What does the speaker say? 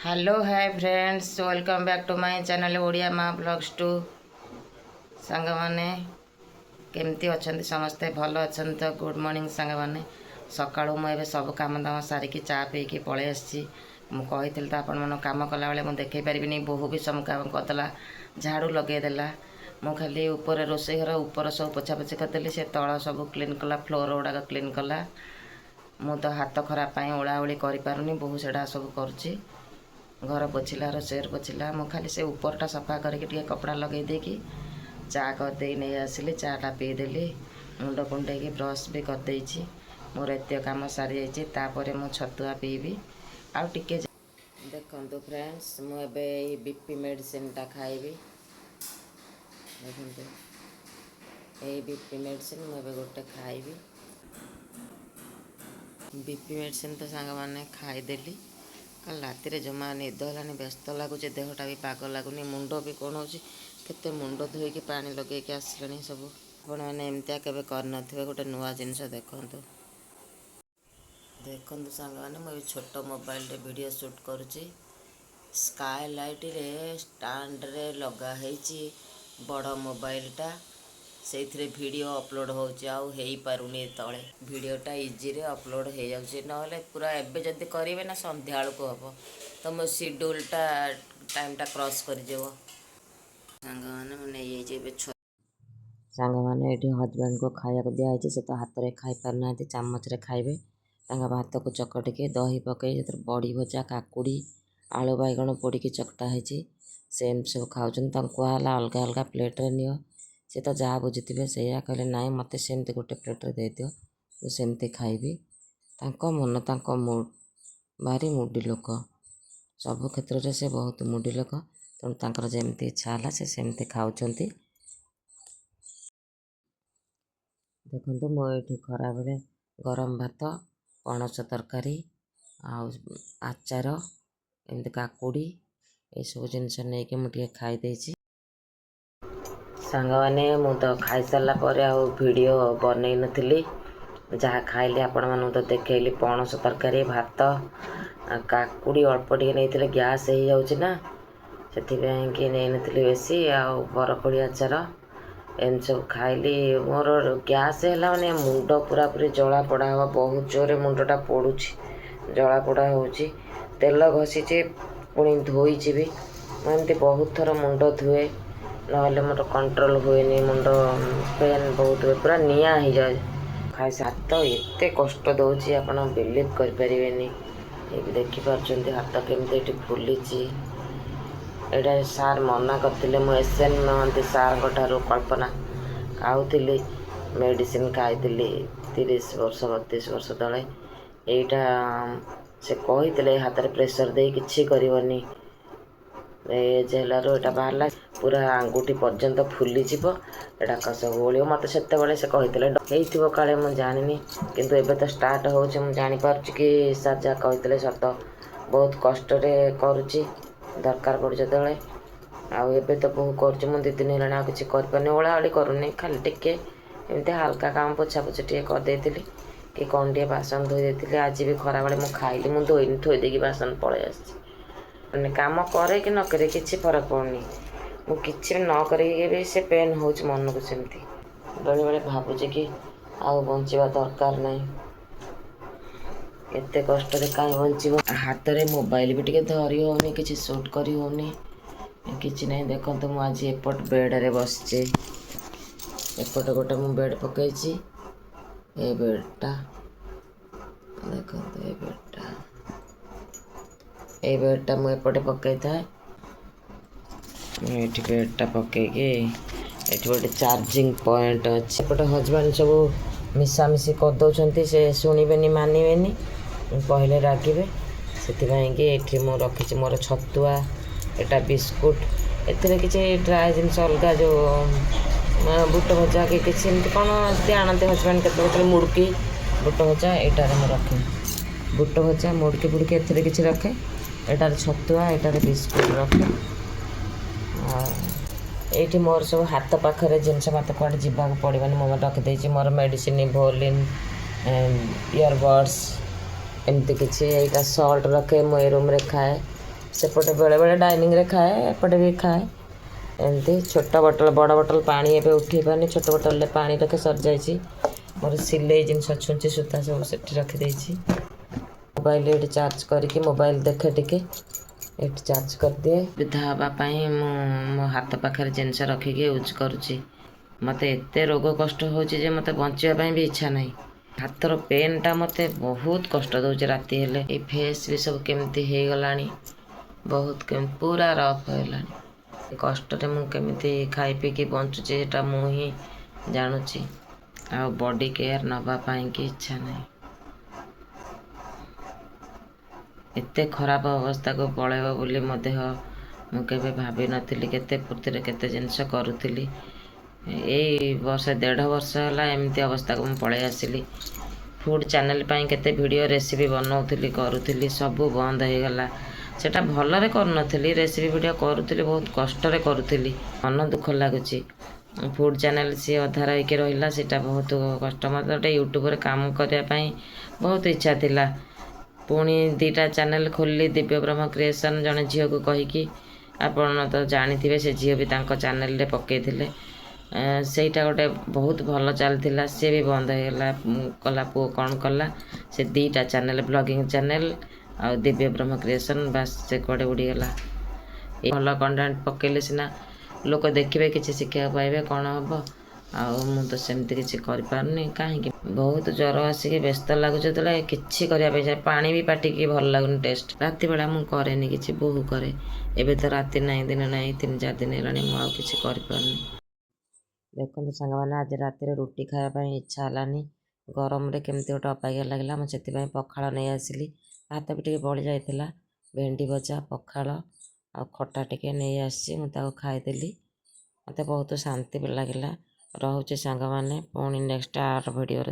Hello hi friends welcome back to my channel Odia माँ blogs to सांग माने केमती अच्छा समस्ते भल अच्छा तो गुड मॉर्निंग सांग माने सकाळू मुझे सब काम दाम सारिकी चा पीकी पलि आसी मुझे तो आपण मन कम कला बेले मुझे देखे पारि बोहू भी सब काम करदेला झाड़ू लगेदेला मु खाली ऊपर रोसे घर ऊपर सब पोछापोछि करदेली से तल सब क्लीन कला फ्लोर गुड़ाक क्लीन कला मु तो हाथ खराब ओलाओली कर बोहू से सब करुच्ची घर पोछिला रोषेर पोछिला मु खाली से ऊपरटा सफा करके कपड़ा लगे देकी चा करदे नहीं आसिली चाटा पीदेली मुंड कुंडे ब्रश भी करदे मोर एत कम सारी जापर मु छतुआ पीबी आउ टिके देखु फ्रेंड्स मुझे बीपी मेडिसिन टा खाइबी देखते यही बीपी मेडिसिन मुझे गोटे खाइबी बीपी मेडिसिन तो सांग मैंने खाईदेली कल राति जमा निद है व्यस्त लगुच देहटा भी पाग लगुनि मुंड भी कौन होते मुंड धोईकी पानी लगे आसले सब आपण मैंने एमतिया केवे कर गोटे नुआ जिनस देखु देखु सांग मैंने मुझे छोट मोबाइल रे वीडियो शूट करुच्ची स्काई लाइट रे स्टैंड रे लगा बड़ मोबाइलटा से वीडियो अपलोड होपारुनी तले वीडियोटा इजी रे अपलोड हो जाऊँगी ना पूरा एवं जदि करेंगे ना संध्या को हम तो मो शेड्यूलटा टाइमटा क्रॉस कर सांग मैंने सांग मैंने ये हजबैंड को खाया दिखाई से तो हाथ में खाई पारना चामच रे खाइबे भात को चकटिके दही पकई बड़ी भजा काकुड़ी आलू बैगण पोड़ी चकटा है सेम सब खाऊँ कहला अलग अलग प्लेट्रे नियो से तो जहाँ बुझी से कहले ना मत सेमती गोटे प्लेट्रे दे दियो मुझे सेमती खाइबी मन मुड भारी मुडी लोक सब क्षेत्र में से बहुत मुडी लोक तेणु तर जमी इच्छा है से सेमती खाऊँ देखो मुझे खरा बेले गरम भात पणस तरकारी आचार एमती काकुड़ी ये सब जिनस नहीं कि मुझे खाई सांग मैंने मु तो खाई सारा पर वीडियो बनई नी जहाँ खाइली आपण मानू तो देखली पणस तरकारी भात काकुड़ी अल्प टे नहीं गैस हो जाऊँना से नहीं नी बेसी बरकोड़ी आचार एम सब खाइली मोर गैस है माने मुंड पूरा पूरी जला पड़ा हुआ बहुत जोरे मुंडटा पड़ुची जला पड़ा हो तेल घसीचे पुणी धोईची भी मुझे बहुत थर मुंड धुए ना मोर कंट्रोल हुए मुंड पेन बहुत हुए पूरा निया हो जाए खाई हाथ एत कष्ट दौर आप बिलीव करें देखिपुं हाथ केमती फुली एटा सार मना करते एसएन महांती सार कल्पना खाऊली मेडिसिन खाई 30 वर्ष 32 वर्ष तले यहीटा से कही हाथ में प्रेसर दे कि करनी एज है बाहर पूरा आंगुठी पर्यंत फुली एटा सब ओलियो मत से कहते काले मुझे जानी किंतु एबे तो स्टार्ट हो जापर कि सार जहाँ कहते सत बहुत कष्ट करुच्ची दरकार पड़े जो आबे तो बहु कर 2 दिन है किसी कर ओलाओली करूनी खाली टिके एमती हल्का काम पोछा पोछी टे करदे कि कौन टे बासन धोई देती आज भी खरा बेले मुझे खाइली मुझे धोईनी थोदेकी बासन पलि आसी काम करे कि न करे किसी फरक पड़नी मुझे न करी से पेन हो मन को सेमती बेले बेले भावुँ कि आउ बंचा दरकार नहीं एत कष्ट कहीं बंचब हाथ में मोबाइल भी टे धरी होनी कि सुट करी होनी किसी नहीं देखो मुझे आज एपट बेड्रे बस एपट गोटे मु बेड पकई ये बेडटा देखो ये बेडटा मुझे पकई था ये बेडटा पकईकि ये गोटे चार्जिंग पॉइंट अच्छे एपटे हजबैंड सब मिसामिशी करदे से शुणे मानवे कहले रागे से मु रखी मोर छतुआ एटा बिस्कुट एथिरे किसी ड्राए जिनस अलग जो बुट भजा कि किसी कौन आणते हजबैंड के मुड़की बुट भजा एटार मुझे रखे बुट भजा मुड़की बुड़की एथिरे किसी रखे एटार छतुआ एटार बिस्कुट रखे ये मोर सब हाथ पाखे जिनस मत कड़े जावाक पड़ोनी मुझे रखीदे मोर मेडिसिन वोलिन इयरबड्स एमती किसी यहाँ सल्ट रखे मु रूम रे खाए सेपटे बेले बेले डाइनिंग रे खाए एपटे भी खाए एमती छोट बोतल बड़ बोतल पानी एवं उठे पानी छोट बोतल पानी रखे सर जाइए मोर सिले जिनस छुंची सूता सब से रखिदे मोबाइल ये चार्ज करके मोबाइल देखे टिके ये चार्ज कर दिए विधा हाँपाई मो हाथ पाखे जिनस रखिकी यूज करुँची मत एत रोग कष्ट होचे मत बचापी भी इच्छा नहीं हाथर पेनटा मत बहुत कष्ट दूचे राति हेले ये फेस भी सब केमती हो गला बहुत पूरा रफ है कष्ट मुझे खाई पीकी बंचुची मुझे जानुची आ बॉडी केयर नवापाई की इच्छा नहीं एते खराब अवस्था को पलैब बोली मो देह मुझे भाभी नी केते फुर्ती केते जिनस करुली यही वर्ष 1.5 वर्ष है एमती अवस्था को पलि आसली फूड चैनल पाई केते वीडियो रेसिपी बनाऊली करुली सबू बंद हो गला सेटा भलरे करुनथली रेसिपी वीडियो करुली बहुत कष्ट करुली मन दुख लगुच फूड चैनल सी अधा रहीकि रहा सीटा बहुत कष्ट मतलब यूट्यूब काम करने बहुत इच्छा थिला पुणी 2टा चैनल खोली दिव्य ब्रह्म क्रिएशन जड़े झील को कहीकि आपण तो जानी से झील भी चैनल रे पकईले सेटा गोटे बहुत भल चलता सी भी बंद होगा कला पुओ कौन कला से 2टा चैनल ब्लॉगिंग चैनल आ दिव्य ब्रह्म क्रिएशन बास से कड़े उड़ीगला भल कंटेंट पकईले सीना लोक देखिए किसी शिक्षा पाइबे कौन हम आउ तो सेमती किसी करें कहीं बहुत ज्वर आसिक व्यस्त लगुच जो कि पानी भी पाटिकी भल लगुनि टेस्ट राति बेला मुझे कैनि कि बोहू करे एबे तो राति ना दिन ना 3-4 दिन है मुझे किसी देखो सांग मैंने आज राति रुटी खायापी इच्छा है गरम रे केमती गोटे अपागिया लगे मुझे पखाड़ नहीं आसली भात भी टे बड़ी जाता भेंडी भजा पखाड़ आ खटा टे नहीं आसी मुझे खाईदेली मत बहुत शांति भी लगे रोचे सांग मैंने पुणी नेक्स्ट आर वीडियो।